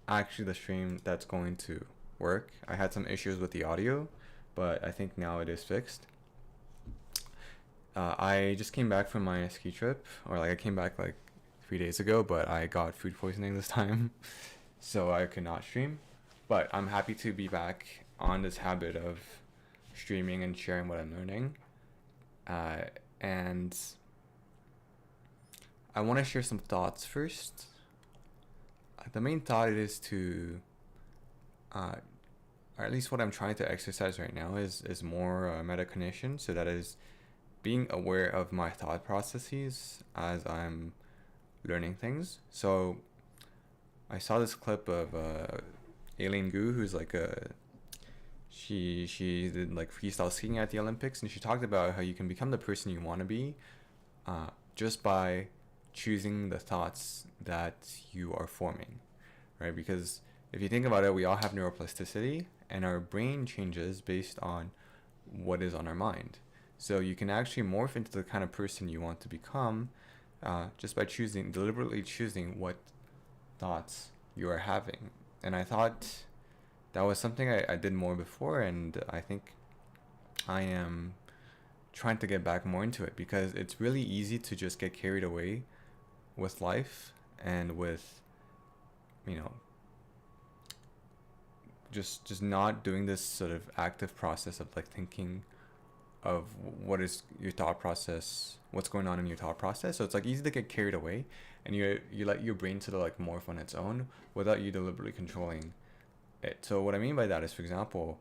actually the stream that's going to work. I had some issues with the audio, but I think now it is fixed. I just came back from my ski trip, or like I came back like 3 days ago, but I got food poisoning this time, so I could not stream. But I'm happy to be back on this habit of streaming and sharing what I'm learning. And I want to share some thoughts first. The main thought is to, or at least what I'm trying to exercise right now is more metacognition. So that is being aware of my thought processes as I'm learning things. So I saw this clip of Aileen Gu, who's like a she did like freestyle skiing at the Olympics, and she talked about how you can become the person you want to be just by choosing the thoughts that you are forming, right? Because if you think about it, we all have neuroplasticity, and our brain changes based on what is on our mind. So you can actually morph into the kind of person you want to become just by deliberately choosing what thoughts you are having. And I thought that was something I did more before, and I think I am trying to get back more into it, because it's really easy to just get carried away with life and with, you know, just not doing this sort of active process of like thinking of what is your thought process, what's going on in your thought process. So it's like easy to get carried away, and you let your brain sort of like morph on its own without you deliberately controlling it. So what I mean by that is, for example,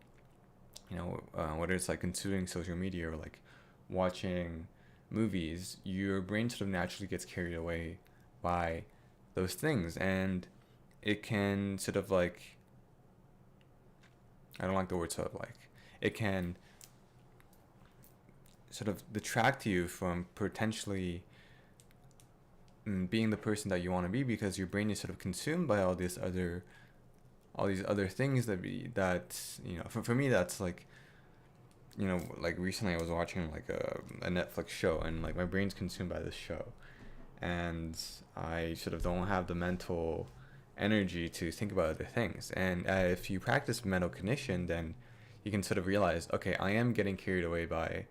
whether it's like consuming social media or like watching movies, your brain sort of naturally gets carried away by those things, and it can sort of like, I don't like the word sort of like, it can sort of detract you from potentially being the person that you want to be, because your brain is sort of consumed by all these other things for me that's like, like recently I was watching like a Netflix show, and like my brain's consumed by this show, and I sort of don't have the mental energy to think about other things. And if you practice mental cognition, then you can sort of realize, okay, I am getting carried away by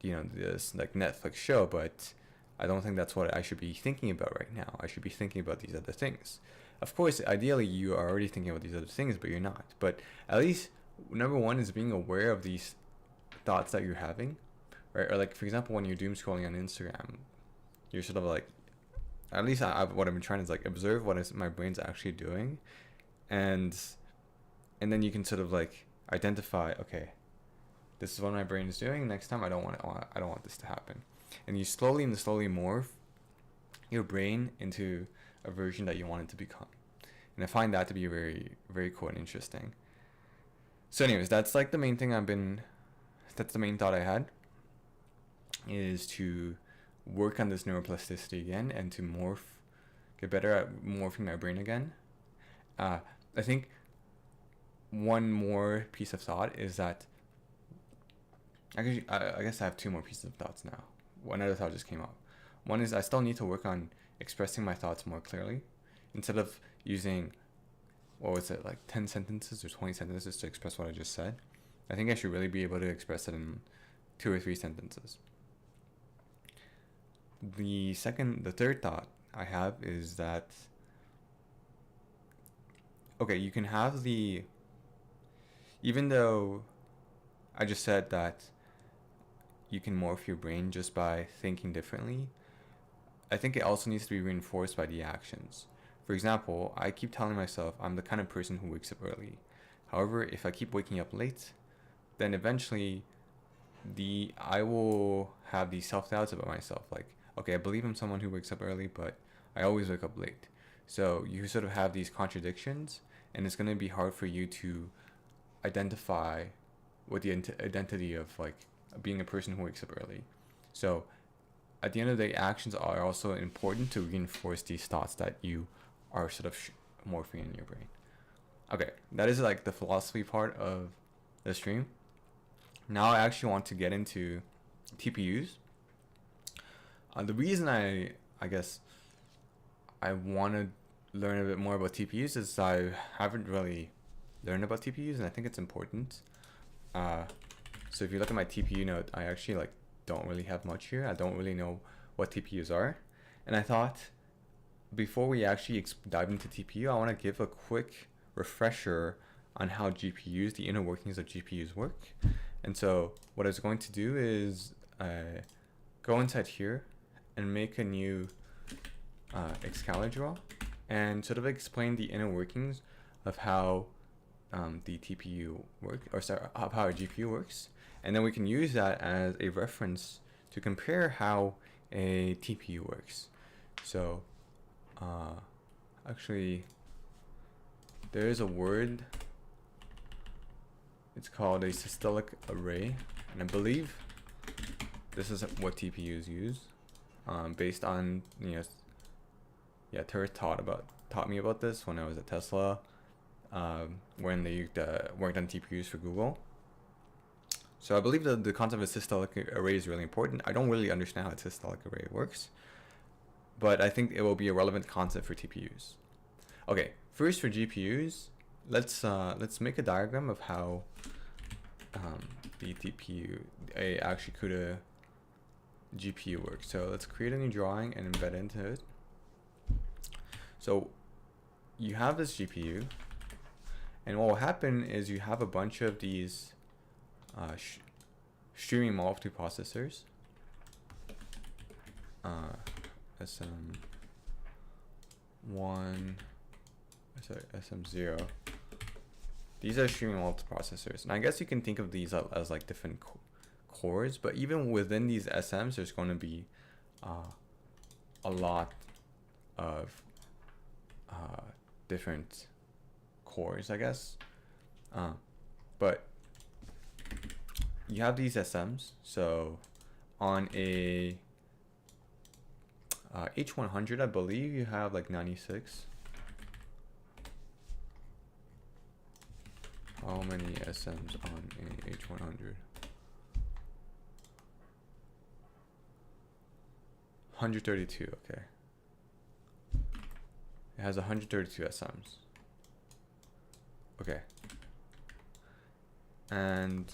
this like Netflix show, but I don't think that's what I should be thinking about right now. I should be thinking about these other things. Of course, ideally you are already thinking about these other things, but you're not. But at least number one is being aware of these thoughts that you're having, right? Or like, for example, when you're doom scrolling on Instagram, you're sort of like, at least what I've been trying is like observe what is my brain's actually doing, and then you can sort of like identify, okay, this is what my brain is doing. Next time I don't want this to happen. And you slowly morph your brain into a version that you want it to become. And I find that to be very, very cool and interesting. So anyways, that's like the main thing that's the main thought I had, is to work on this neuroplasticity again, and to get better at morphing my brain again. I think one more piece of thought is that, I guess I have two more pieces of thoughts now. One other thought just came up. One is I still need to work on expressing my thoughts more clearly. Instead of using, what was it, like 10 sentences or 20 sentences to express what I just said, I think I should really be able to express it in 2 or 3 sentences. The third thought I have is that, okay, you can have even though I just said that you can morph your brain just by thinking differently, I think it also needs to be reinforced by the actions. For example, I keep telling myself I'm the kind of person who wakes up early. However, if I keep waking up late, then eventually I will have these self-doubts about myself. Like, okay, I believe I'm someone who wakes up early, but I always wake up late. So you sort of have these contradictions, and it's going to be hard for you to identify with the identity of like being a person who wakes up early. So at the end of the day, actions are also important to reinforce these thoughts that you are sort of morphing in your brain. Okay, that is like the philosophy part of the stream. Now I actually want to get into TPUs. The reason I guess I want to learn a bit more about TPUs is I haven't really learned about TPUs, and I think it's important. So if you look at my TPU note, I actually like don't really have much here. I don't really know what TPUs are, and I thought before we actually dive into TPU, I want to give a quick refresher on how GPUs, the inner workings of GPUs work. And so what I was going to do is go inside here and make a new Excalibur and sort of explain the inner workings of how the TPU how a GPU works, and then we can use that as a reference to compare how a TPU works. So actually there is a word, it's called a systolic array, and I believe this is what TPUs use, based on, Tara taught me about this when I was at Tesla, when they worked on TPUs for Google. So I believe that the concept of systolic array is really important. I don't really understand how a systolic array works, but I think it will be a relevant concept for TPUs. Okay, first for GPUs, let's make a diagram of how the TPU, actually CUDA GPU works. So let's create a new drawing and embed into it. So you have this GPU, and what will happen is you have a bunch of these streaming multiprocessors, SM0. These are streaming multiprocessors, and I guess you can think of these as like different cores, but even within these SMs, there's going to be a lot of different cores, I guess. But you have these SMs. So on a H100, I believe you have like 96. How many SMs on a H100? 132, okay. It has 132 SMs. Okay. And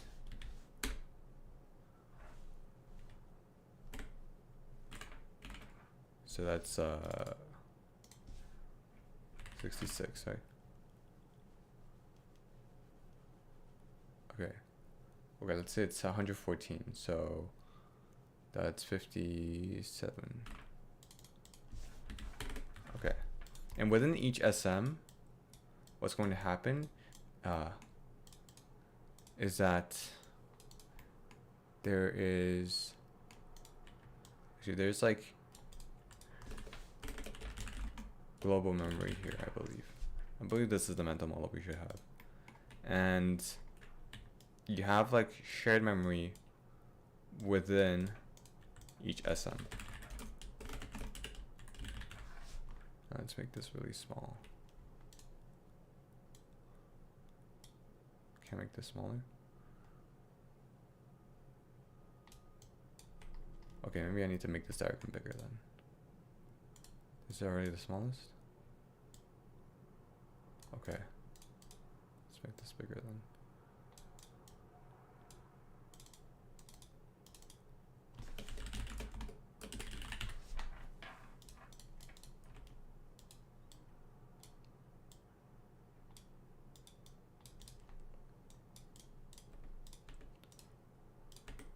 so that's 66, right? Okay. Okay, let's say it's 114, so that's 57. Okay. And within each SM, what's going to happen is that there's like global memory here, I believe. I believe this is the mental model we should have. And you have like shared memory within each SM. Let's make this really small. Can I make this smaller? Okay, maybe I need to make this diagram bigger then. Is it already the smallest? Okay. Let's make this bigger then.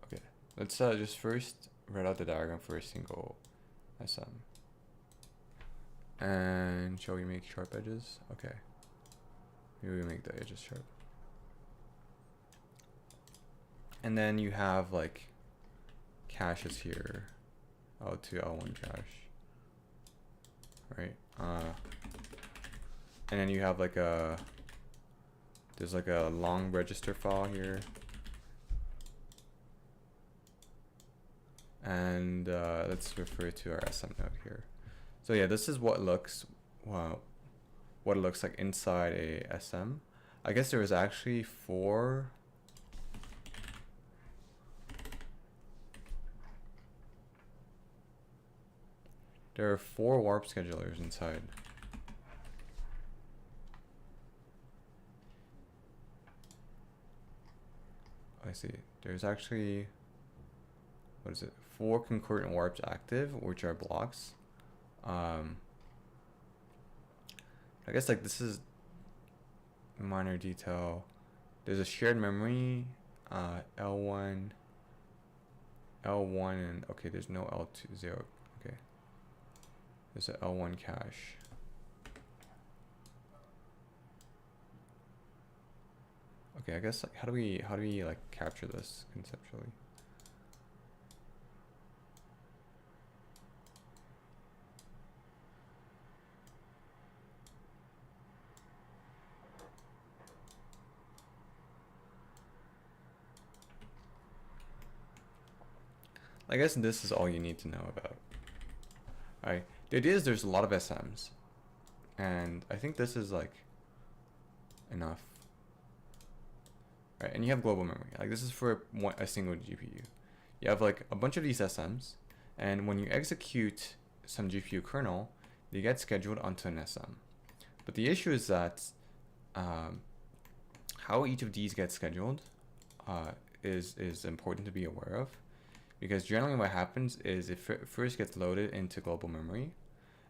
Okay, let's just first write out the diagram for a single SM. And shall we make sharp edges? Okay. Maybe we make the edges sharp. And then you have like caches here. L2, L1 cache. Right? And then you have like there's like a long register file here. And let's refer to our SM node here. So yeah, this is what looks, what it looks like inside a SM. I guess there was actually 4. There are 4 warp schedulers inside. see. There's actually, what is it? 4 concurrent warps active, which are blocks. I guess like this is minor detail. There's a shared memory, L1, and okay, there's no L2, 0. Okay, there's a L1 cache. Okay, I guess like how do we like capture this conceptually? I guess this is all you need to know about. Alright, the idea is there's a lot of SMs, and I think this is like enough. Right, and you have global memory. Like this is for a single GPU. You have like a bunch of these SMs, and when you execute some GPU kernel, they get scheduled onto an SM. But the issue is that how each of these gets scheduled is important to be aware of, because generally what happens is it first gets loaded into global memory,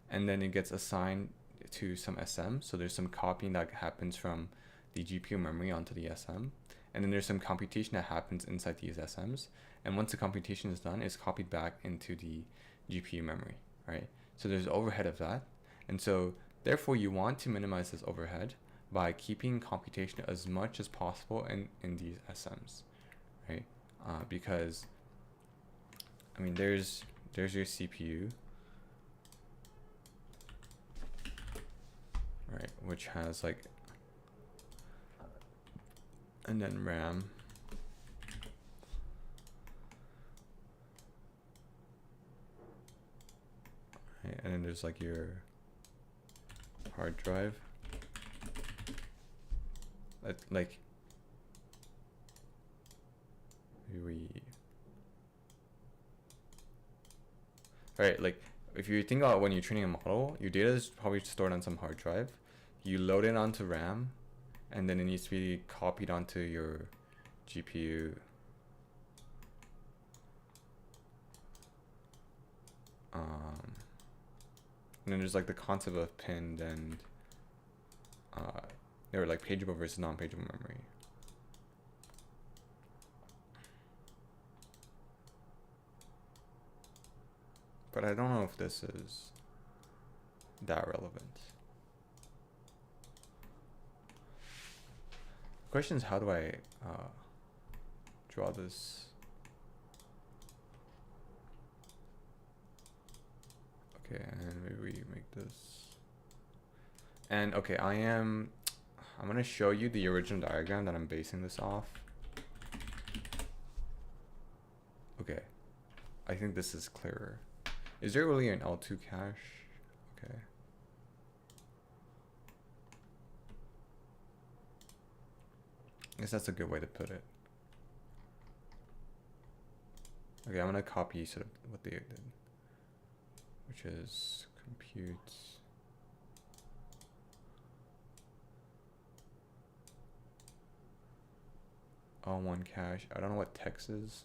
and then it gets assigned to some SM. So there's some copying that happens from the GPU memory onto the SM, and then there's some computation that happens inside these SMs. And once the computation is done, it's copied back into the GPU memory, right? So there's overhead of that. And so therefore you want to minimize this overhead by keeping computation as much as possible in these SMs, right? Because, I mean, there's your CPU, right, which has like, and then RAM, right, and then there's like your hard drive, like right, like if you think about when you're training a model, your data is probably stored on some hard drive. You load it onto RAM, and then it needs to be copied onto your GPU. And then there's like the concept of pinned and they were like pageable versus non-pageable memory. But I don't know if this is that relevant. The question is, how do I draw this? Okay, and maybe we make this. And okay, I'm gonna show you the original diagram that I'm basing this off. Okay, I think this is clearer. Is there really an L2 cache? Okay. I guess that's a good way to put it. Okay, I'm gonna copy sort of what they did, which is compute L1 cache. I don't know what text is.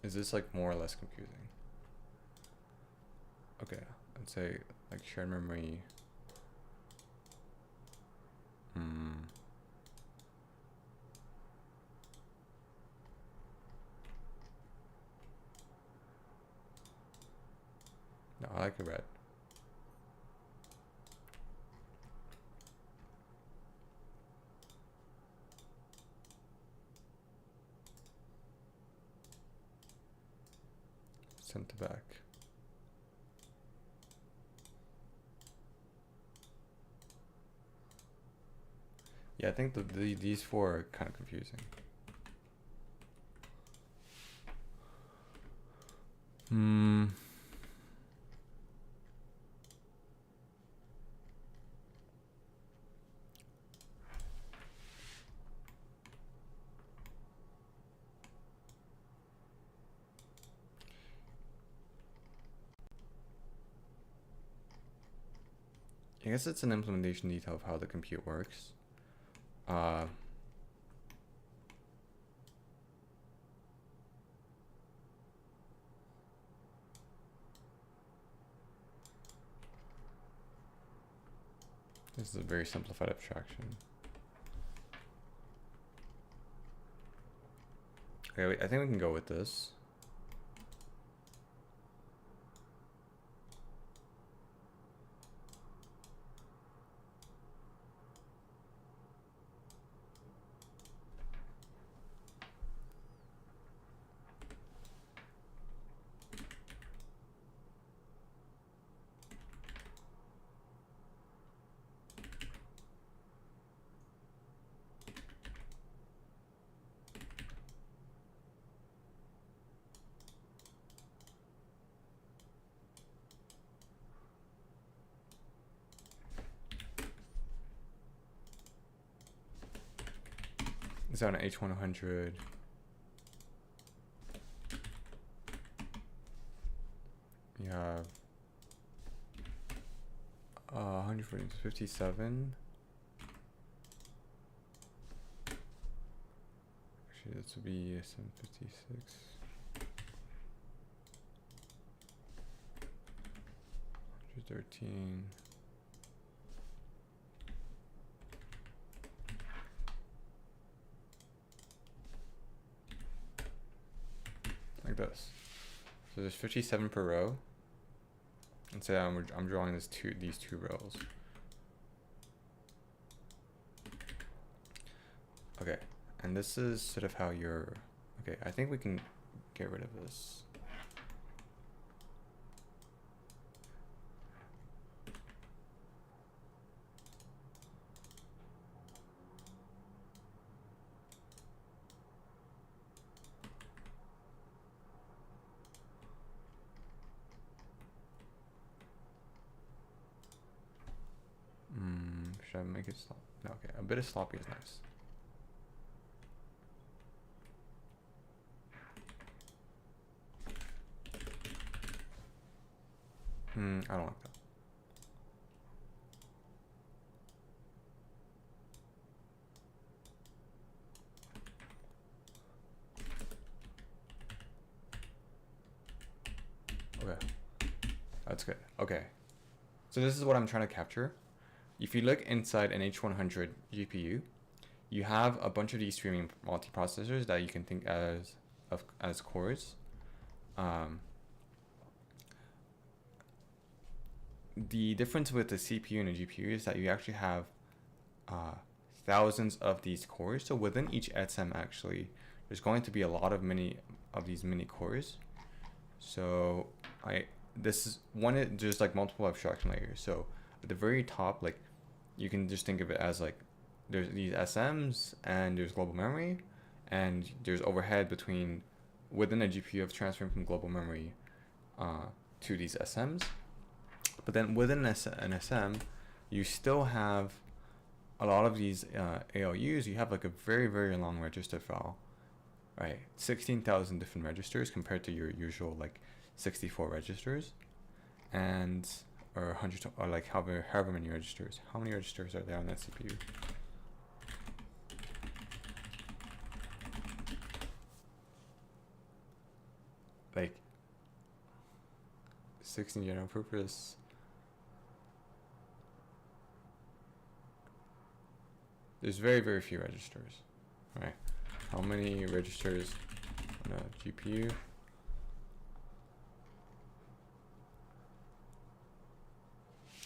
Is this like more or less confusing? Okay, I'd say like shared memory. No, I like the red. sent to back. Yeah, I think these four are kind of confusing. I guess it's an implementation detail of how the compute works. This is a very simplified abstraction. Okay, wait, I think we can go with this. It's on an H100. You have 157. Actually, this would be 756. 113. Like this. So there's 57 per row. And so I'm drawing these two rows. Okay, and this is sort of how you're. Okay, I think we can get rid of this. Should I make it slop? No, okay, a bit of sloppy is nice. I don't like that. Okay, that's good. Okay, so this is what I'm trying to capture. If you look inside an H100 GPU, you have a bunch of these streaming multiprocessors that you can think as cores. The difference with the CPU and the GPU is that you actually have thousands of these cores. So within each SM, actually, there's going to be a lot of these mini cores. So this is one. There's like multiple abstraction layers. So at the very top, like, you can just think of it as like there's these SMs and there's global memory, and there's overhead within a GPU of transferring from global memory to these SMs. But then within an SM, you still have a lot of these ALUs. You have like a very, very long register file, right? 16,000 different registers compared to your usual like 64 registers, or 100, or like however many registers. How many registers are there on that CPU? Like 16 general purpose. There's very, very few registers, right? How many registers on a GPU?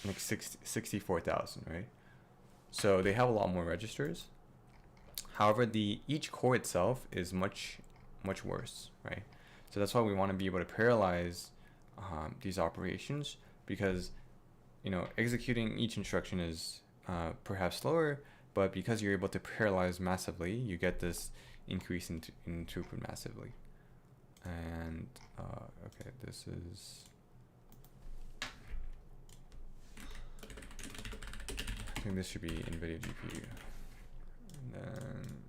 Like 64,000, right? So they have a lot more registers. However, each core itself is much, much worse, right? So that's why we want to be able to parallelize these operations, because executing each instruction is perhaps slower, but because you're able to parallelize massively, you get this increase in throughput massively. And okay, this is, I think this should be NVIDIA GPU. And then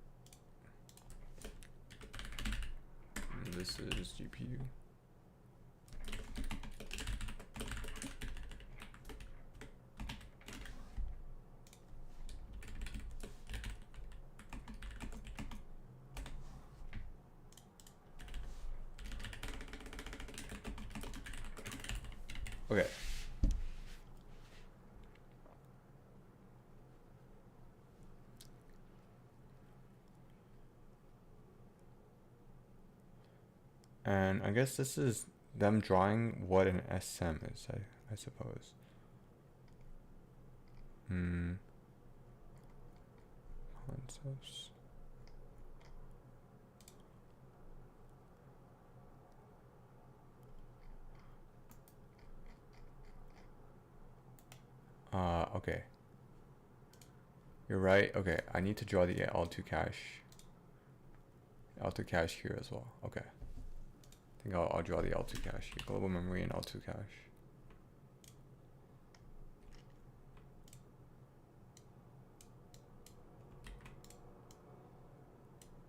this is GPU. Okay. And I guess this is them drawing what an SM is, I suppose. Concepts. Okay. You're right. Okay, I need to draw the L2 cache. L2 cache here as well. Okay. I think I'll draw the L2 cache here. Global memory and L2 cache.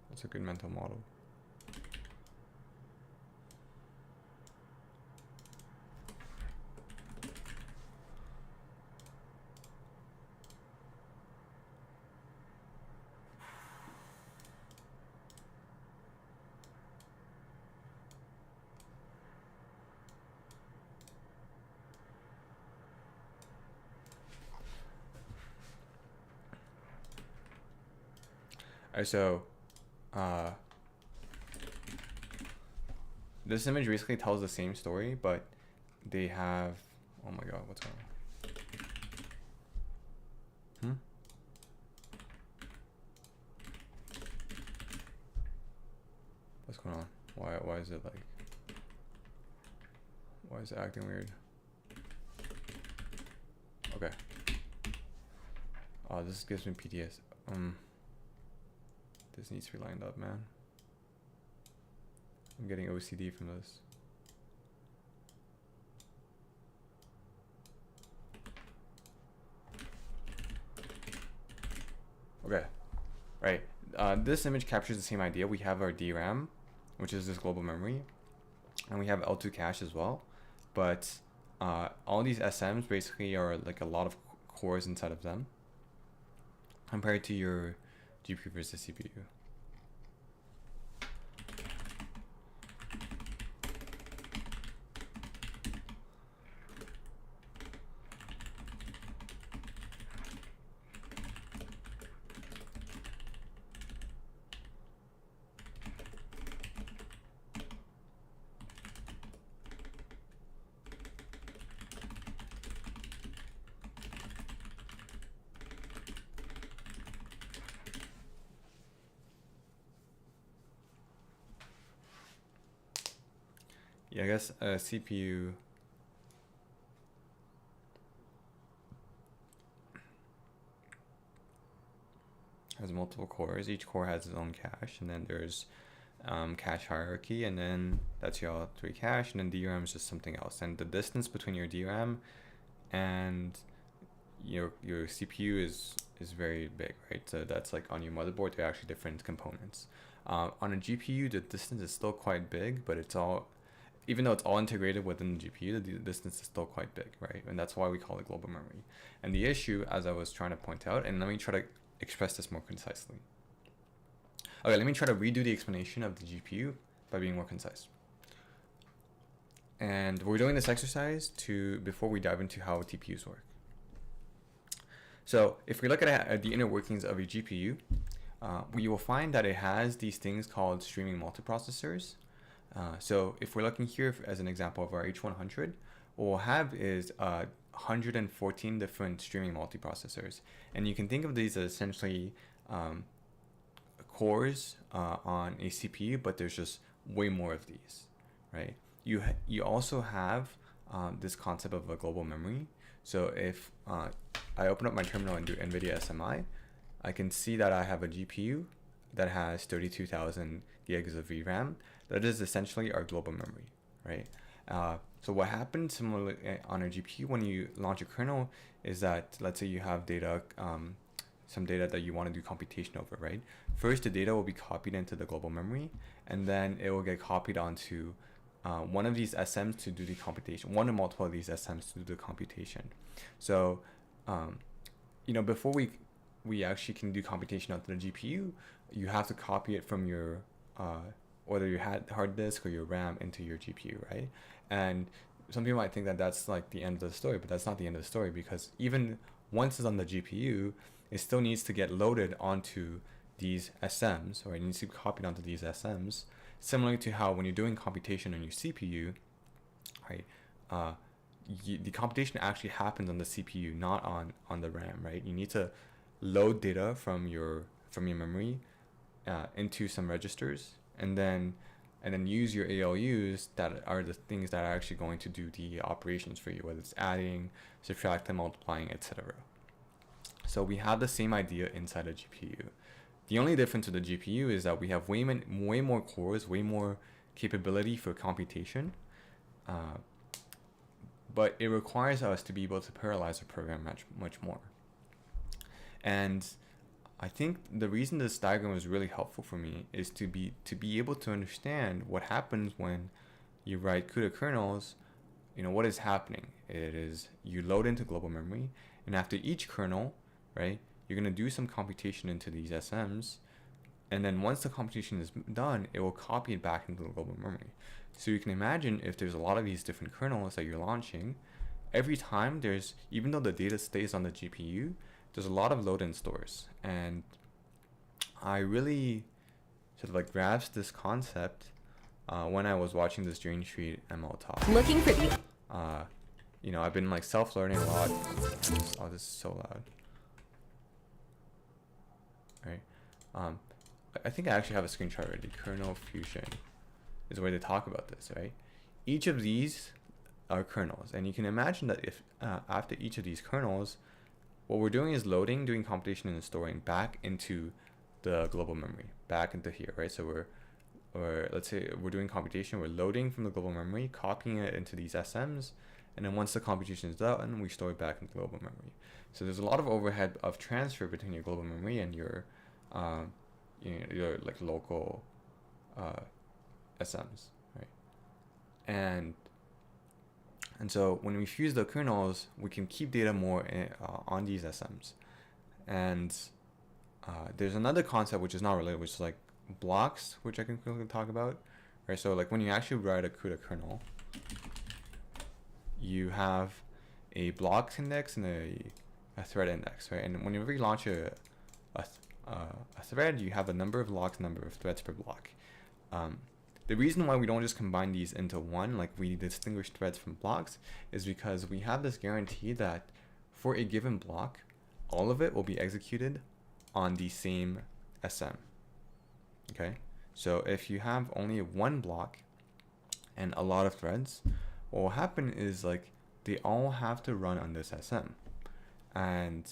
That's a good mental model. Alright, so this image basically tells the same story, but they have, oh my god, what's going on? What's going on? Why is it like, why is it acting weird? Okay. Oh, this gives me PTS. This needs to be lined up, man. I'm getting OCD from this. Okay, right. This image captures the same idea. We have our DRAM, which is this global memory, and we have L2 cache as well. But all these SMs basically are like a lot of cores inside of them, compared to your GPU versus CPU. Yeah, I guess a CPU has multiple cores. Each core has its own cache, and then there's cache hierarchy, and then that's your L3 cache, and then DRAM is just something else. And the distance between your DRAM and your CPU is very big, right? So that's like on your motherboard, they're actually different components. On a GPU, the distance is still quite big, but it's all, even though it's all integrated within the GPU, the distance is still quite big, right? And that's why we call it global memory. And the issue, as I was trying to point out, and let me try to express this more concisely. Okay, let me try to redo the explanation of the GPU by being more concise. And we're doing this exercise before we dive into how TPUs work. So if we look at the inner workings of a GPU, we will find that it has these things called streaming multiprocessors. So if we're looking here as an example of our H100, what we'll have is 114 different streaming multiprocessors. And you can think of these as essentially cores on a CPU, but there's just way more of these, right? You also have this concept of a global memory. So if I open up my terminal and do NVIDIA SMI, I can see that I have a GPU that has 32,000 gigs of VRAM. That is essentially our global memory, right? So what happens similarly on a GPU when you launch a kernel is that, let's say you have data, some data that you want to do computation over, right? First, the data will be copied into the global memory, and then it will get copied onto one of these SMs to do the computation, one or multiple of these SMs to do the computation. So, before we actually can do computation onto the GPU, you have to copy it from your whether your hard disk or your RAM into your GPU, right? And some people might think that that's like the end of the story, but that's not the end of the story, because even once it's on the GPU, it still needs to get loaded onto these SMs, or it needs to be copied onto these SMs, similar to how when you're doing computation on your CPU, right? The computation actually happens on the CPU, not on the RAM, right? You need to load data from your memory into some registers, and then use your ALUs that are the things that are actually going to do the operations for you, whether it's adding, subtracting, multiplying, etc. So we have the same idea inside a GPU. The only difference with the GPU is that we have way more cores, way more capability for computation, but it requires us to be able to parallelize a program much more. And I think the reason this diagram is really helpful for me is to be able to understand what happens when you write CUDA kernels. What is happening? It is you load into global memory, and after each kernel, right, you're going to do some computation into these SMs, and then once the computation is done, it will copy it back into the global memory. So you can imagine if there's a lot of these different kernels that you're launching, every time even though the data stays on the GPU, there's a lot of load-in stores. And I really sort of grasped this concept when I was watching this Jane Street ML talk. Looking for the I've been self-learning a lot. Oh, this is so loud. Right. I think I actually have a screenshot already. Kernel fusion is where they talk about this, right? Each of these are kernels, and you can imagine that if after each of these kernels, what we're doing is doing computation and storing back into the global memory, back into here, right? So let's say we're doing computation, we're loading from the global memory, copying it into these SMs, and then once the computation is done, we store it back into global memory. So there's a lot of overhead of transfer between your global memory and your local SMs, right? And so when we fuse the kernels, we can keep data more on these SMs. And there's another concept which is not related, which is blocks, which I can quickly talk about, right? So when you actually write a CUDA kernel, you have a blocks index and a thread index, right? And whenever you launch a thread, you have a number of blocks, number of threads per block. The reason why we don't just combine these into one, like we distinguish threads from blocks, is because we have this guarantee that for a given block, all of it will be executed on the same SM. Okay, so if you have only one block and a lot of threads, what will happen is they all have to run on this SM, and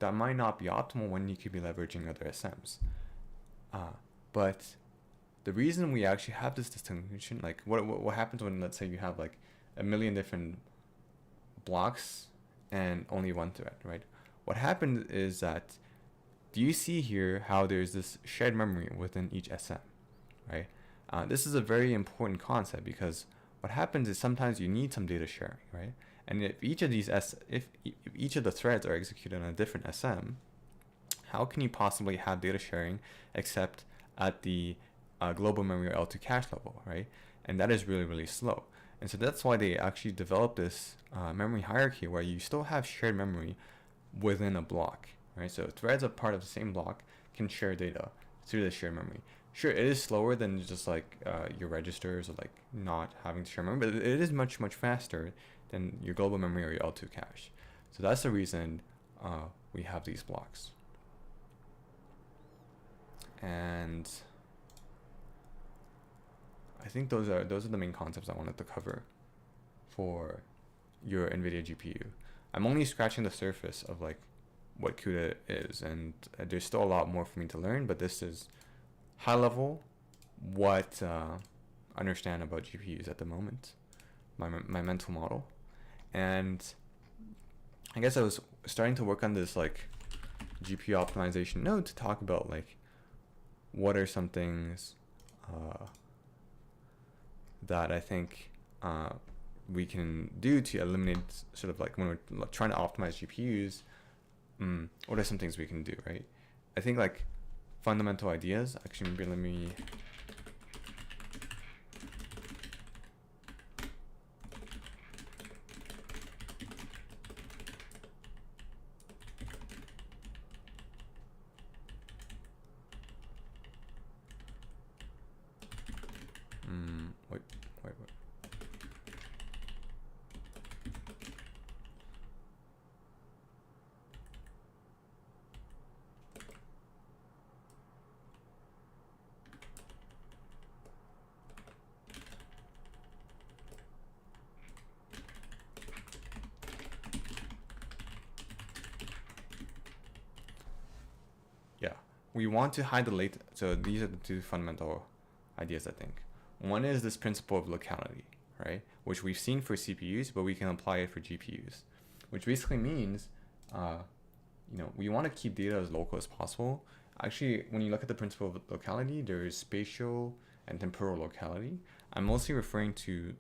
that might not be optimal when you could be leveraging other SMs. But the reason we actually have this distinction, what happens when, let's say, you have a million different blocks and only one thread, right? What happens is that, do you see here how there's this shared memory within each SM, right? This is a very important concept, because what happens is sometimes you need some data sharing, right? And if each of the threads are executed on a different SM, how can you possibly have data sharing except at the global memory or L2 cache level, right? And that is really, really slow. And so that's why they actually developed this memory hierarchy where you still have shared memory within a block, right? So threads are part of the same block can share data through the shared memory. Sure, it is slower than just your registers or not having to share memory, but it is much, much faster than your global memory or your L2 cache. So that's the reason we have these blocks. And I think those are the main concepts I wanted to cover for your NVIDIA GPU. I'm only scratching the surface of like what CUDA is, and there's still a lot more for me to learn, but this is high level what I understand about GPUs at the moment, my mental model. And I guess I was starting to work on this like GPU optimization node to talk about like what are some things that I think we can do to eliminate sort of like when we're trying to optimize GPUs. What are some things we can do, right? I think like fundamental ideas. Actually, maybe let me. Wait. Yeah, we want to hide the late. So these are the two fundamental ideas, I think. One is this principle of locality, right? Which we've seen for CPUs, but we can apply it for GPUs, which basically means, we want to keep data as local as possible. Actually, when you look at the principle of locality, there is spatial and temporal locality. I'm mostly referring to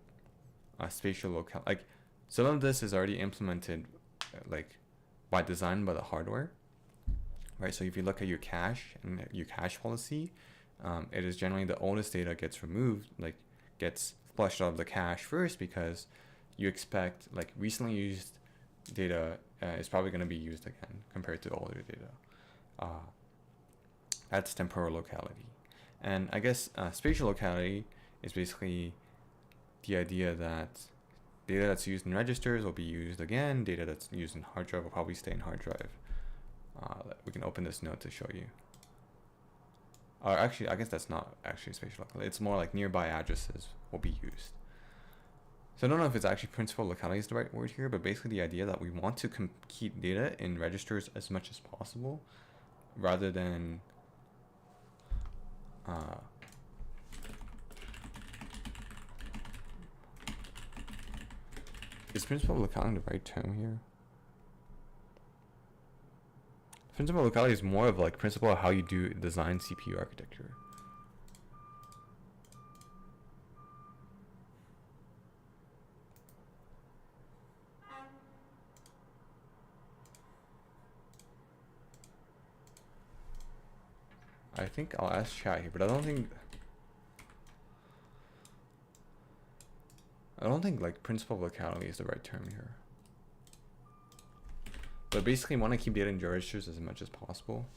spatial locality. Like, some of this is already implemented, like, by design by the hardware, right? So if you look at your cache and your cache policy, it is generally the oldest data gets removed, like gets flushed out of the cache first, because you expect like recently used data is probably going to be used again compared to older data. That's temporal locality. And I guess spatial locality is basically the idea that data that's used in registers will be used again, data that's used in hard drive will probably stay in hard drive. We can open this node to show you. Or actually, I guess that's not actually spatial locality. It's more like nearby addresses will be used. So I don't know if it's actually principal locality is the right word here, but basically the idea that we want to keep data in registers as much as possible, rather than is principal locality the right term here? Principal locality is more of like principle of how you do design CPU architecture. I think I'll ask chat here, but I don't think like principal locality is the right term here. But basically want to keep data in registers as much as possible.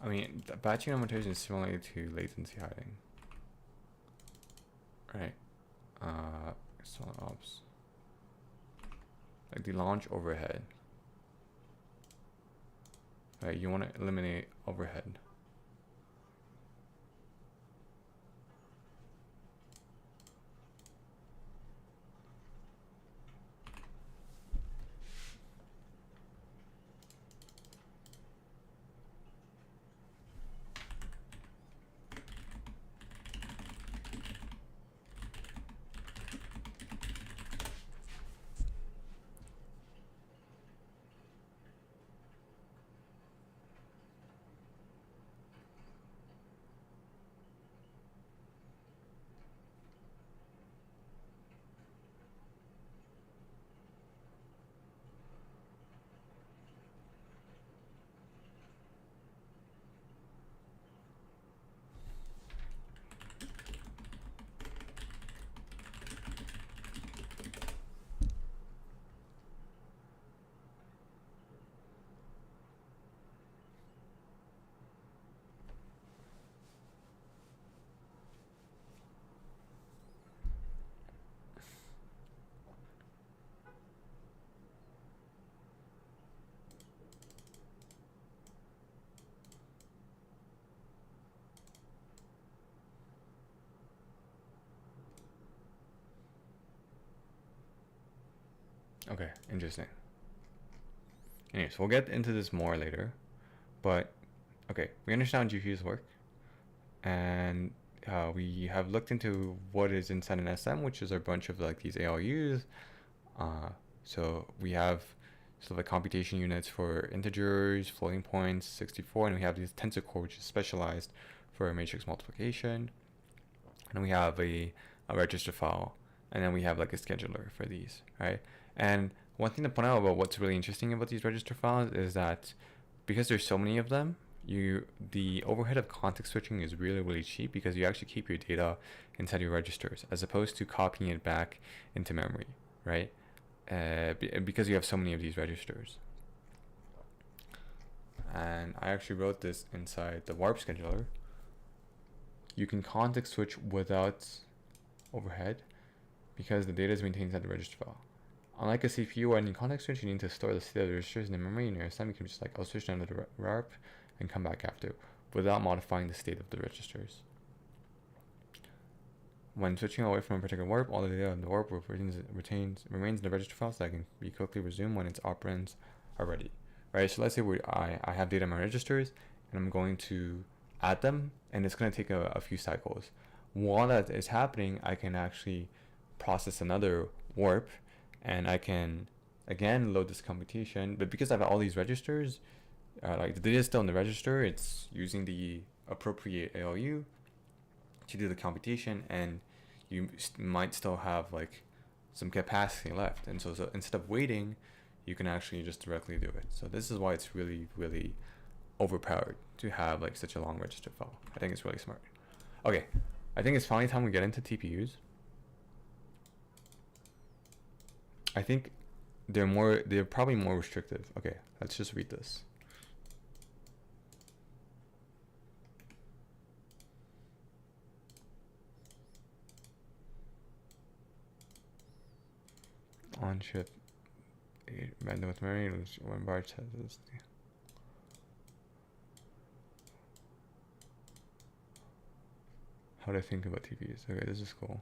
I mean, the batching implementation is similar to latency hiding, right? Install ops, like the launch overhead, right? You want to eliminate overhead. Okay, interesting. Anyways, we'll get into this more later, but okay, we understand GPUs work, and we have looked into what is inside an SM, which is a bunch of like these ALUs. So we have sort of like computation units for integers, floating points, 64, and we have these tensor core, which is specialized for matrix multiplication, and we have a register file, and then we have like a scheduler for these, right? And one thing to point out about what's really interesting about these register files is that because there's so many of them, the overhead of context switching is really cheap, because you actually keep your data inside your registers as opposed to copying it back into memory, right? Because you have so many of these registers. And I actually wrote this inside the warp scheduler. You can context switch without overhead because the data is maintained inside the register file. Unlike a CPU or any context switch, you need to store the state of the registers in the memory. In your SM, you can just like, I'll switch down to the warp and come back after without modifying the state of the registers. When switching away from a particular warp, all the data in the warp remains in the register file, so that can be quickly resumed when its operands are ready. Right? So let's say I have data in my registers, and I'm going to add them, and it's going to take a few cycles. While that is happening, I can actually process another warp, and I can again load this computation. But because I have all these registers, like the data is still in the register, it's using the appropriate ALU to do the computation, and you might still have like some capacity left. And so instead of waiting, you can actually just directly do it. So this is why it's really overpowered to have like such a long register file. I think it's really smart. Okay, I think it's finally time we get into TPUs. I think they're probably more restrictive. Okay, let's just read this. On chip bandwidth memory, one bar says how to think about TPUs. Okay, this is cool.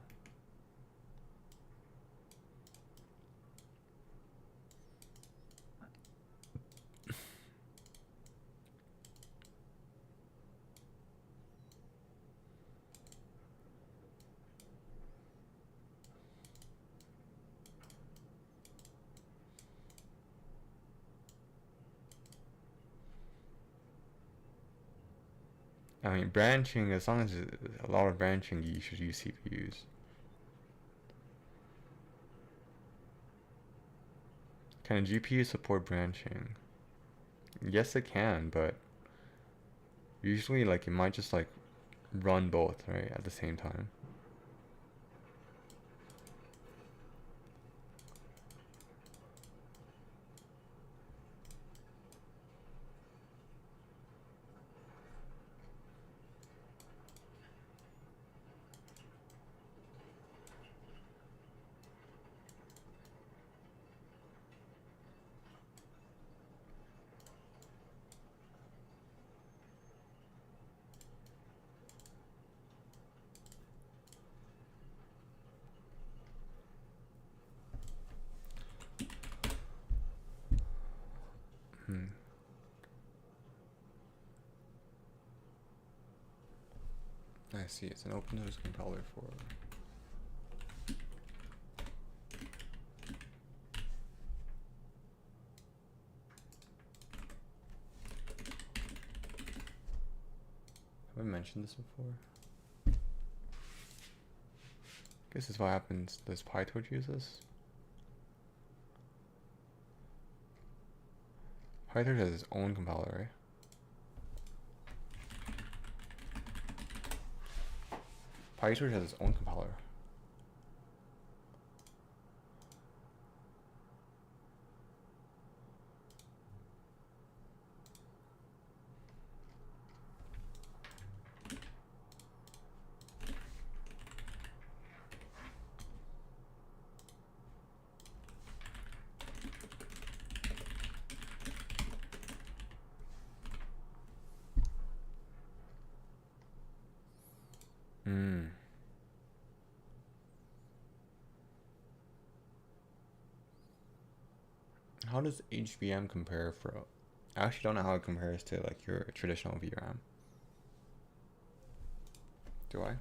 I mean, branching, as long as there's a lot of branching, you should use CPUs. Can a GPU support branching? Yes, it can, but usually, like, it might just, like, run both, right, at the same time. I see. It's an open source compiler for. Have I mentioned this before? I guess this is what happens. Does PyTorch use this? PyTorch has its own compiler, right? PyTorch has its own compiler. How does HBM compare for? I actually don't know how it compares to like your traditional VRAM. Do I?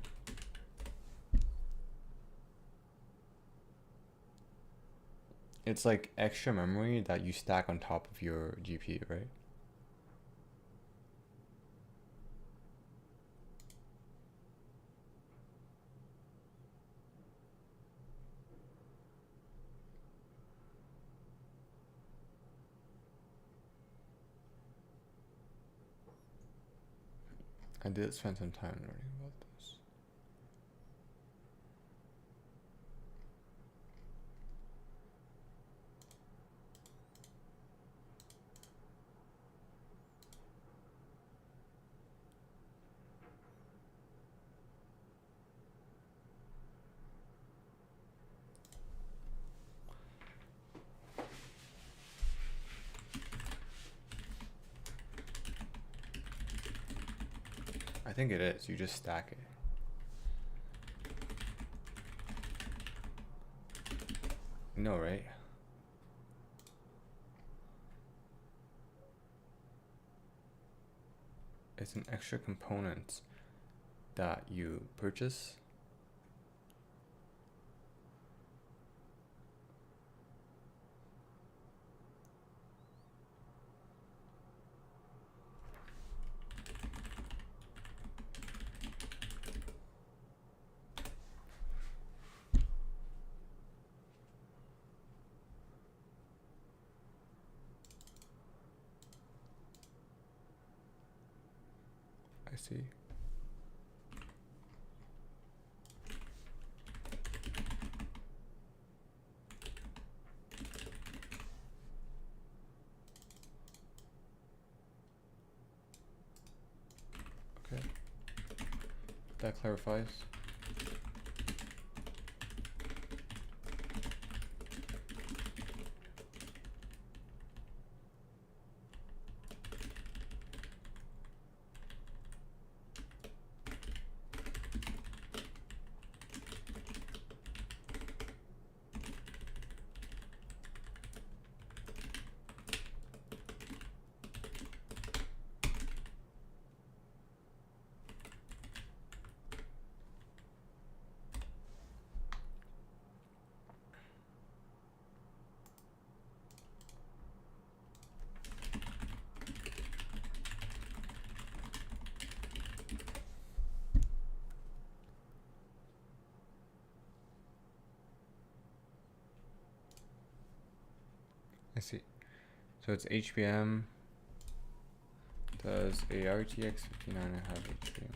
It's like extra memory that you stack on top of your GPU, right? I did spend some time learning about this. I think it is. You just stack it. No, right? It's an extra component that you purchase. I see. Okay. That clarifies. I see. So it's HBM. Does a RTX 59 have HBM?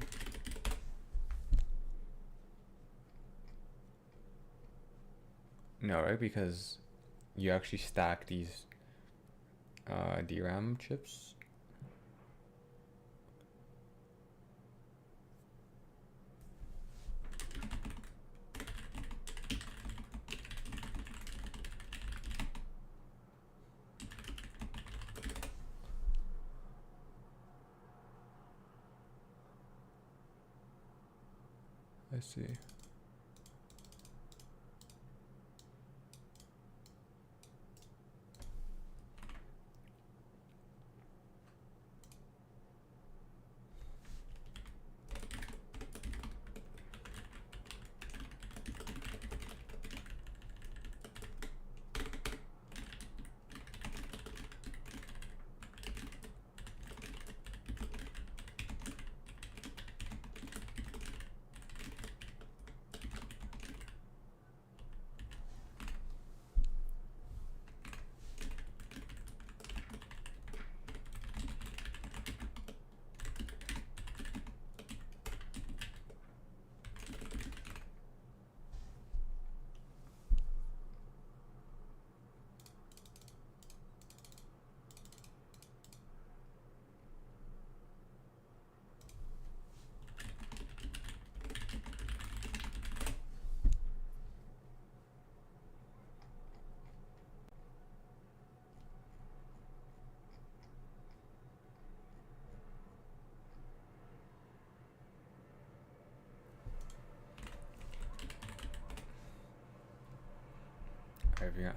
No, right? Because you actually stack these DRAM chips. I see.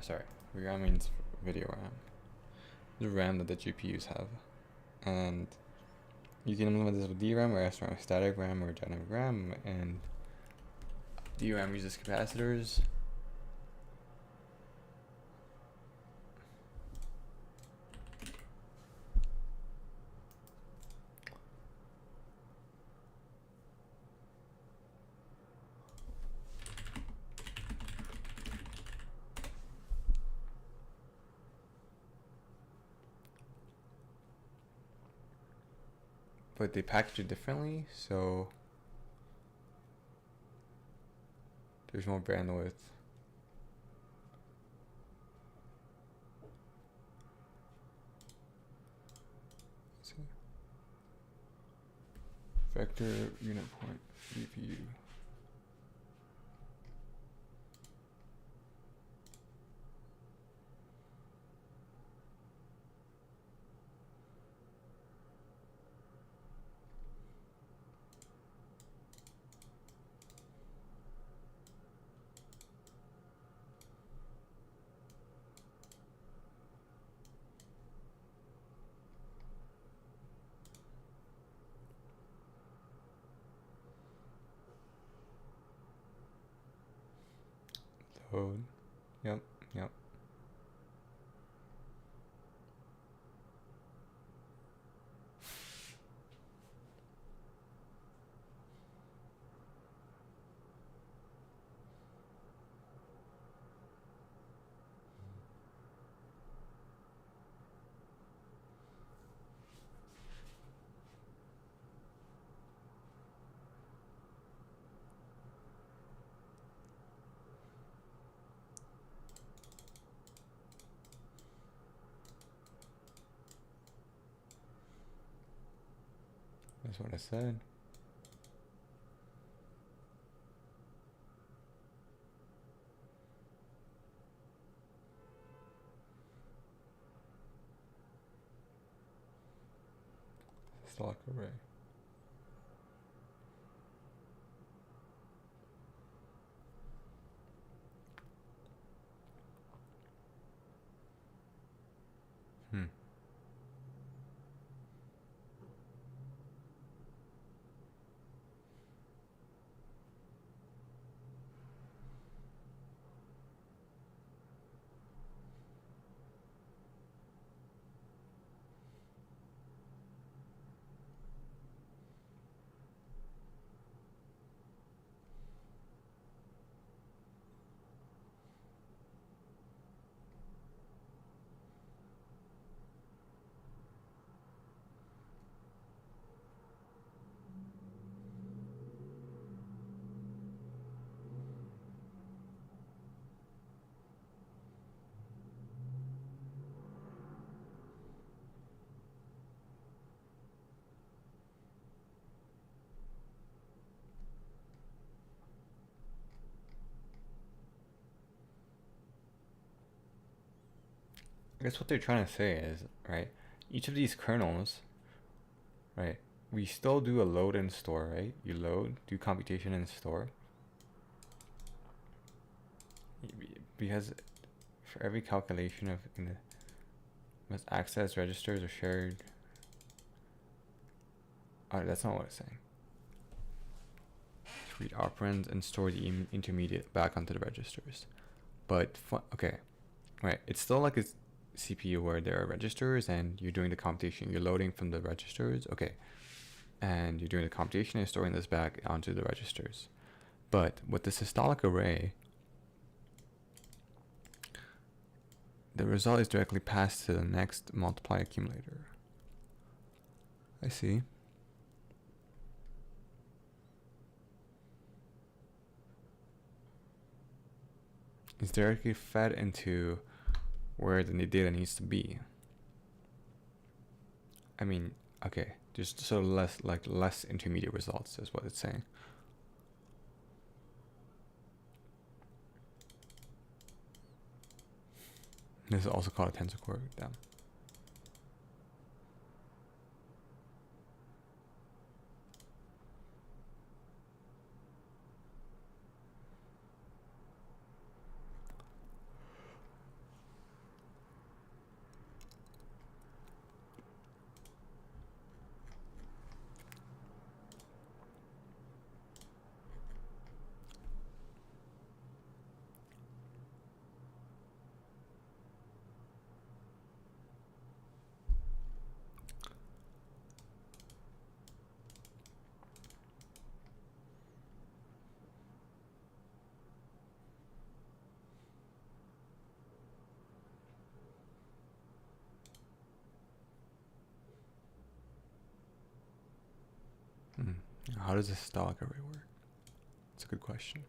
Sorry, VRAM means video RAM. The RAM that the GPUs have, and you can implement this with DRAM or SRAM, static RAM or dynamic RAM, and DRAM uses capacitors. But they package it differently, so there's more bandwidth. Let's see. Vector unit point GPU. Load. Yep, yep. That's what I said. Stock array. I guess what they're trying to say is, right, each of these kernels, right, we still do a load and store, right? You load, do computation and store. Because for every calculation of must access registers or shared. Oh, that's not what it's saying. To read operands and store the intermediate back onto the registers. But okay, right, it's still like a CPU where there are registers and you're doing the computation. You're loading from the registers, okay, and you're doing the computation and storing this back onto the registers. But with the systolic array, the result is directly passed to the next multiply accumulator. I see. It's directly fed into where the data needs to be. I mean, okay, just so less intermediate results is what it's saying. This is also called a tensor core. Damn. Hmm. How does a stock array work? It's a good question.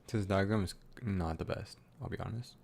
This diagram is not the best, I'll be honest.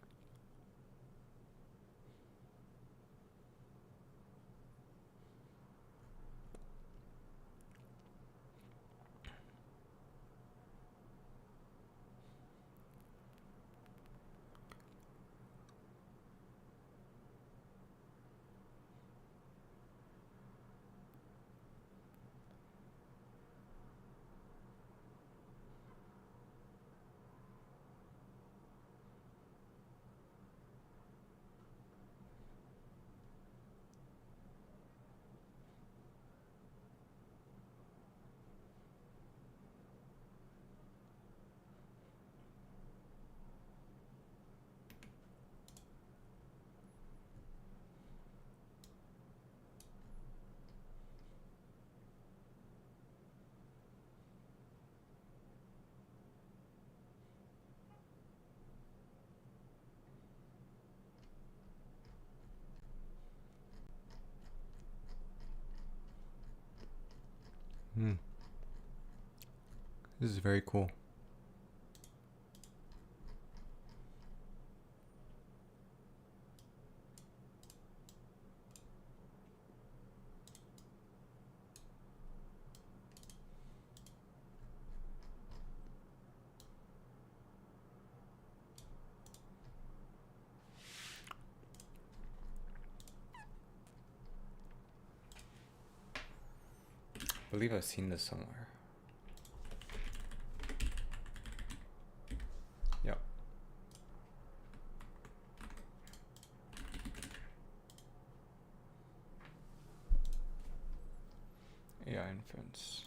Hmm. This is very cool. I believe I've seen this somewhere. Yep. AI inference.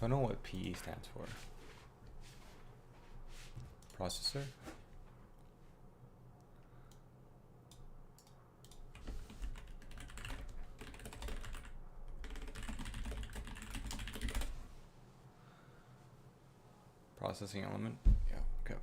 I don't know what PE stands for. Processor? Processing element? Yeah, okay.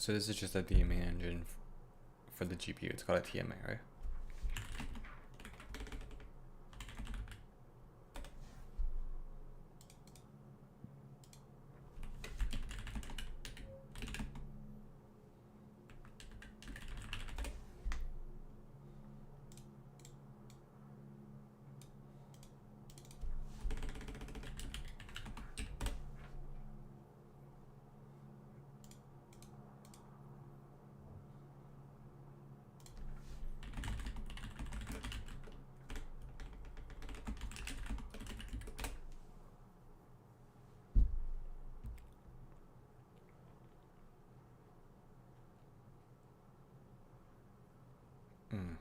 So this is just like the main engine for the GPU. It's called a TMA, right? Mm.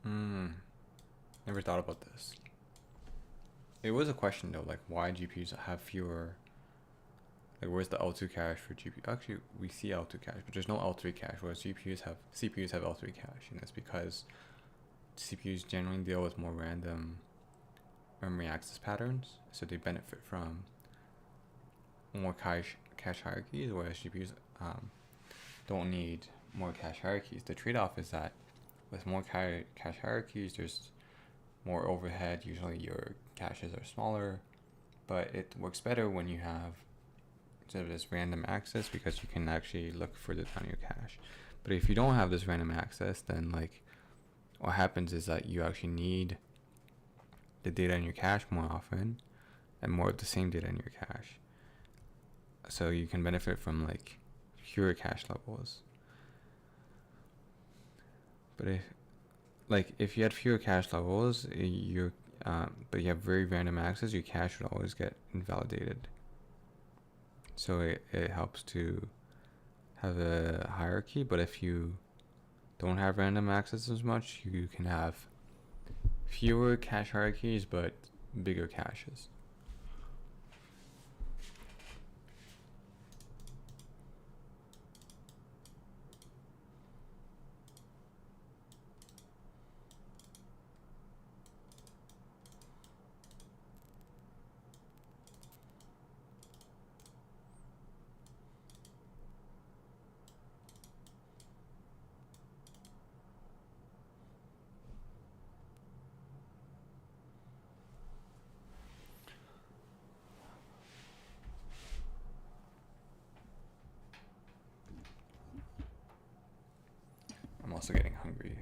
Mm. Never thought about this. It was a question though, like why GPUs have fewer. Like where's the L2 cache for GPU? Actually, we see L2 cache, but there's no L3 cache. Whereas CPUs have L3 cache, and it's because CPUs generally deal with more random memory access patterns, so they benefit from more cache hierarchies, whereas GPUs don't need more cache hierarchies. The trade-off is that with more cache hierarchies, there's more overhead. Usually your caches are smaller, but it works better when you have sort of this random access because you can actually look further down your cache. But if you don't have this random access, then like what happens is that you actually need the data in your cache more often and more of the same data in your cache. So you can benefit from like fewer cache levels. But if you had fewer cache levels, but you have very random access, your cache would always get invalidated. So it helps to have a hierarchy, but if you don't have random access as much, you can have fewer cache hierarchies but bigger caches. also getting hungry.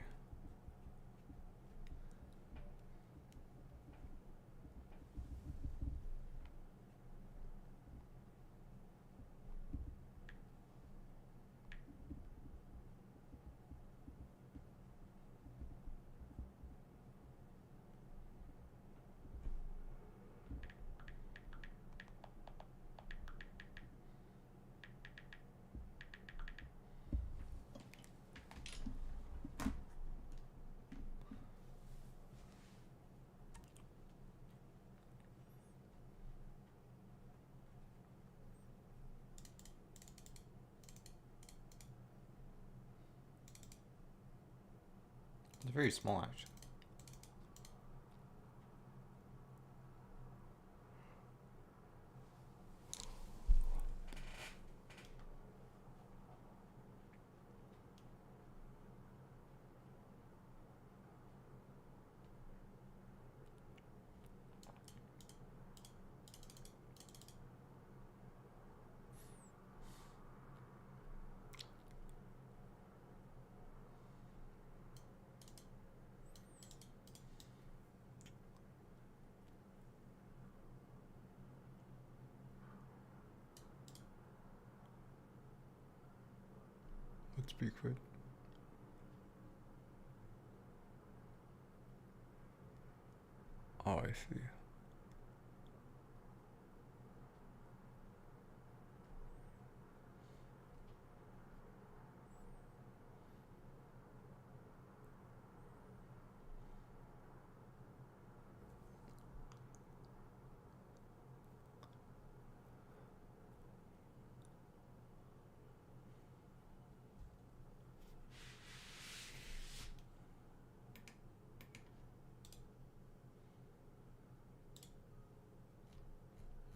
It's very small, actually. Let's be quick. Oh, I see.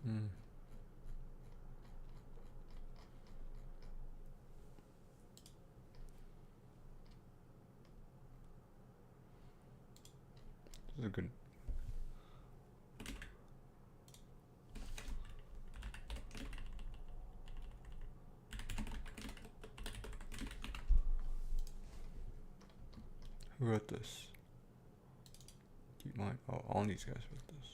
Hmm. This is a good. Who wrote this? Keep mine. Oh, all these guys wrote this.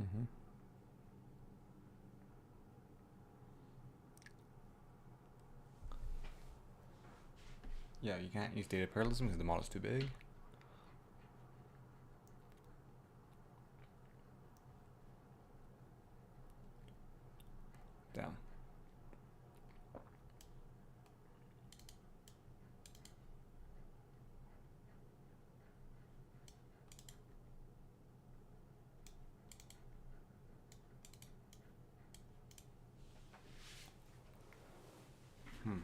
Mm-hmm. Yeah, you can't use data parallelism because the model's too big. Damn. Hmm.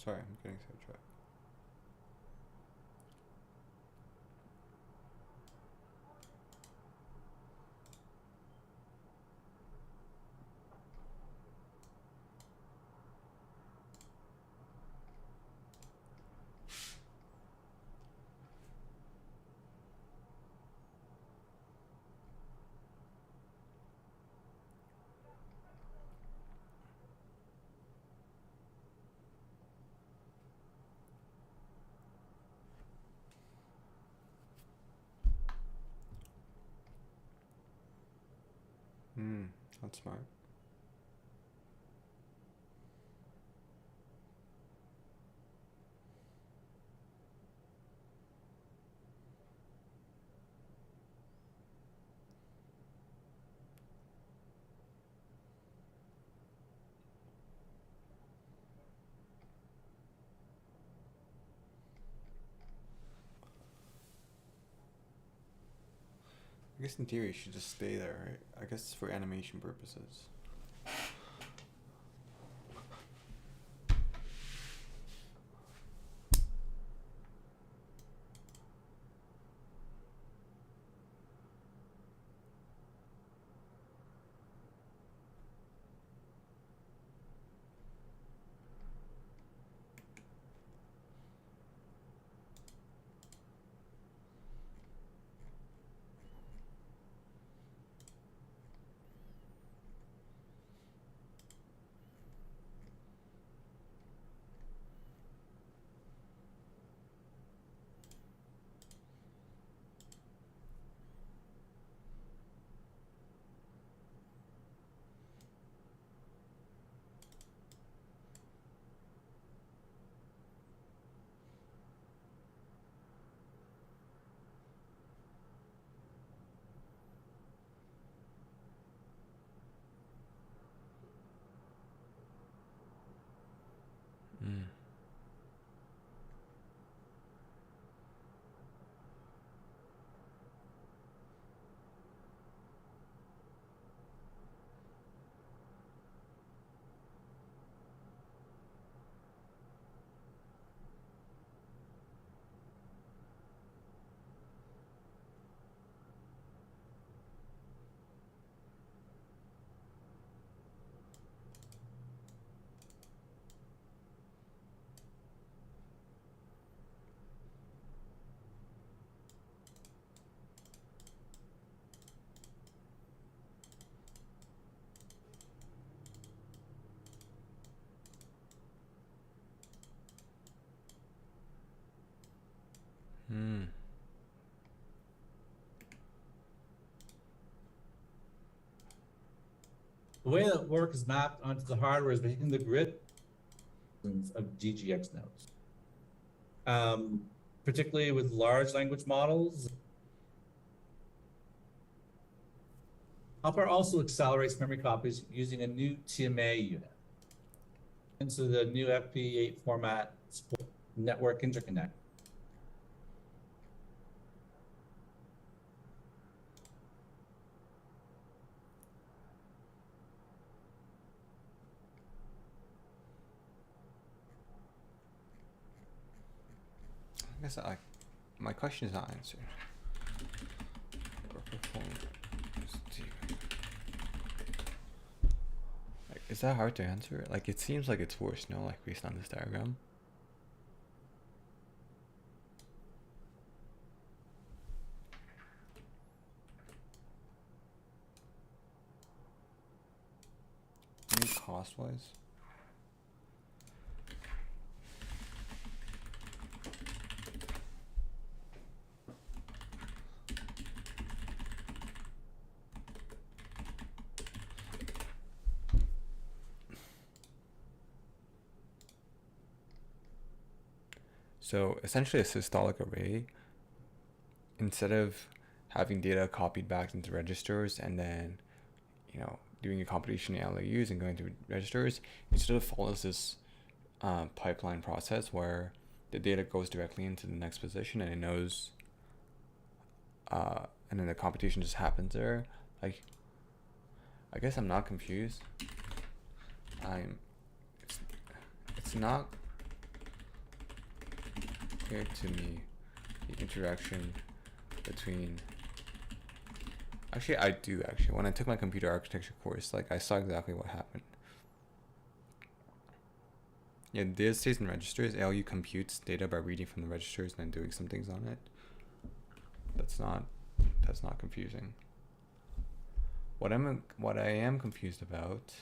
Sorry, I'm getting sidetracked. That's smart. I guess in theory it should just stay there, right? I guess it's for animation purposes. Mm. Mm. The way that work is mapped onto the hardware is by taking the grid of GGX nodes. Particularly with large language models. Hopper also accelerates memory copies using a new TMA unit. And so the new FP8 format network interconnect. I guess my question is not answered. Like, is that hard to answer? Like, it seems like it's worse, no? Like, based on this diagram. Maybe cost-wise. So essentially a systolic array, instead of having data copied back into registers and then, doing a computation in LAUs and going to registers, it sort of follows this pipeline process where the data goes directly into the next position and it knows, and then the computation just happens there. Like, I guess I'm not confused. It's not clear to me the interaction between. Actually, I do actually. When I took my computer architecture course, like I saw exactly what happened. Yeah, data states and registers. ALU computes data by reading from the registers and then doing some things on it. That's not confusing. What I am confused about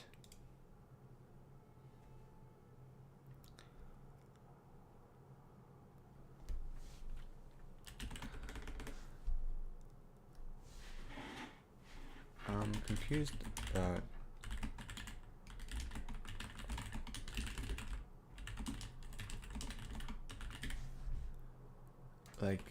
I'm confused about like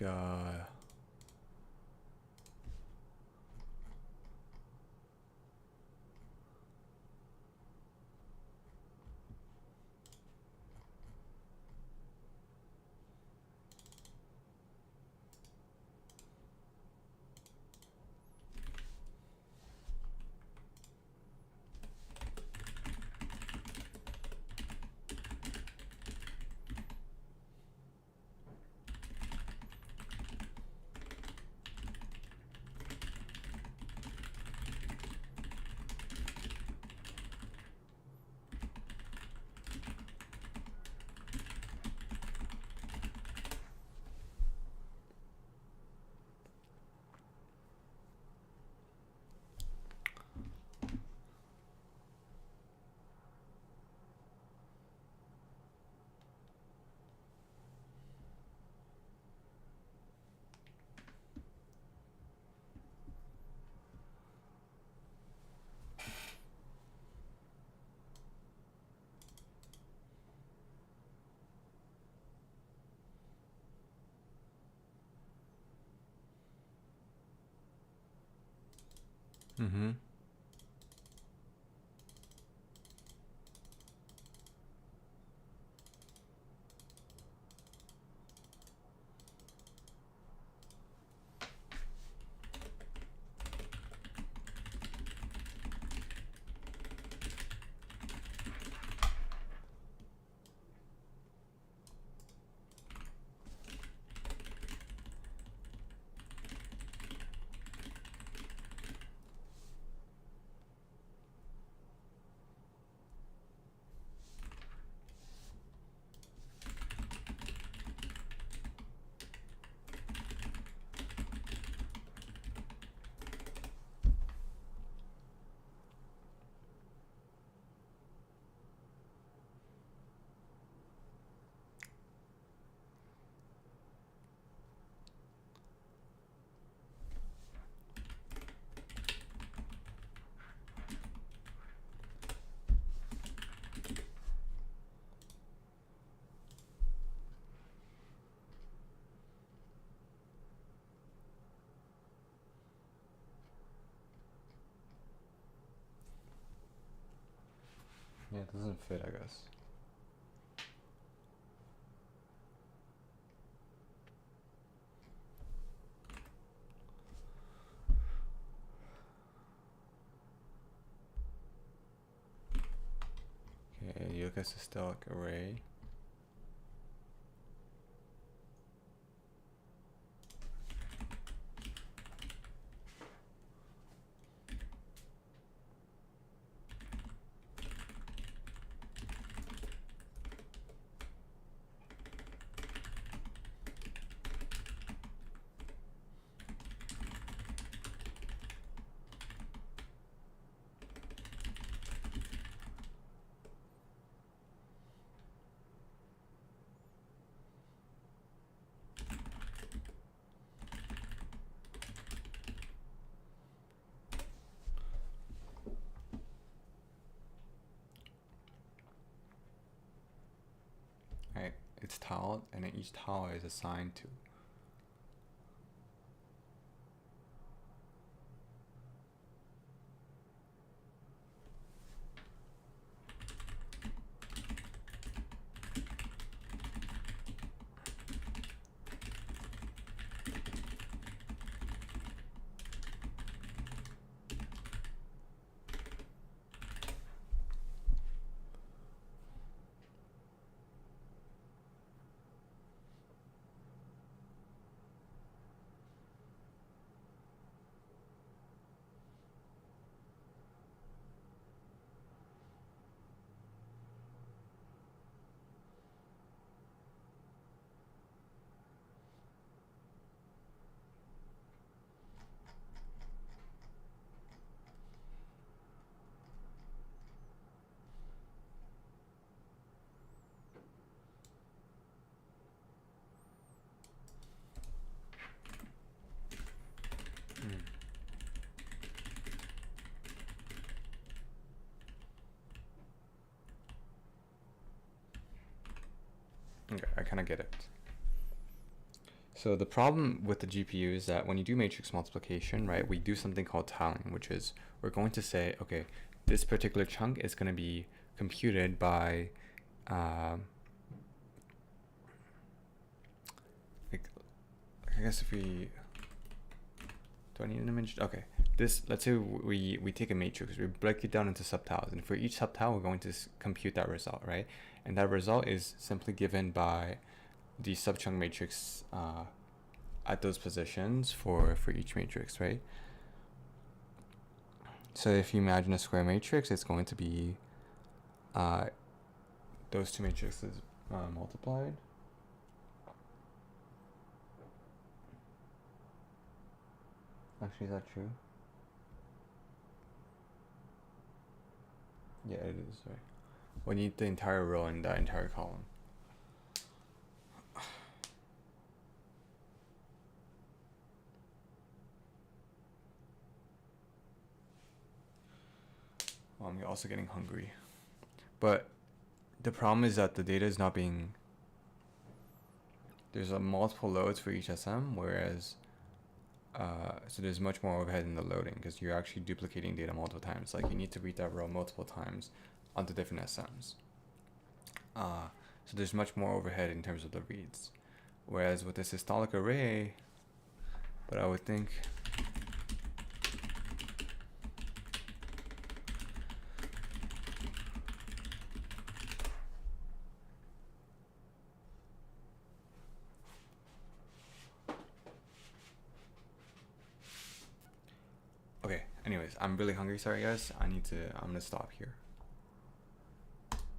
mm-hmm. Yeah, it doesn't fit, I guess. Okay, you look at systolic array. Right, it's tile, and then each tile is assigned to. Okay, I kind of get it. So the problem with the GPU is that when you do matrix multiplication, right, we do something called tiling, which is we're going to say, okay, this particular chunk is going to be computed by, like, I guess if we, do I need an image? Okay, this, let's say we take a matrix, we break it down into subtiles, and for each subtile, we're going to compute that result, right? And that result is simply given by the subchunk matrix at those positions for each matrix, right? So if you imagine a square matrix, it's going to be those two matrices multiplied. Actually, is that true? Yeah, it is, right? We need the entire row and that entire column. I'm also getting hungry. But the problem is that the data is not being... There's multiple loads for each SM, whereas... so there's much more overhead in the loading because you're actually duplicating data multiple times. Like you need to read that row multiple times onto different SMs. So there's much more overhead in terms of the reads. Whereas with a systolic array, but I would think... Okay, anyways, I'm really hungry, sorry guys. I'm gonna stop here.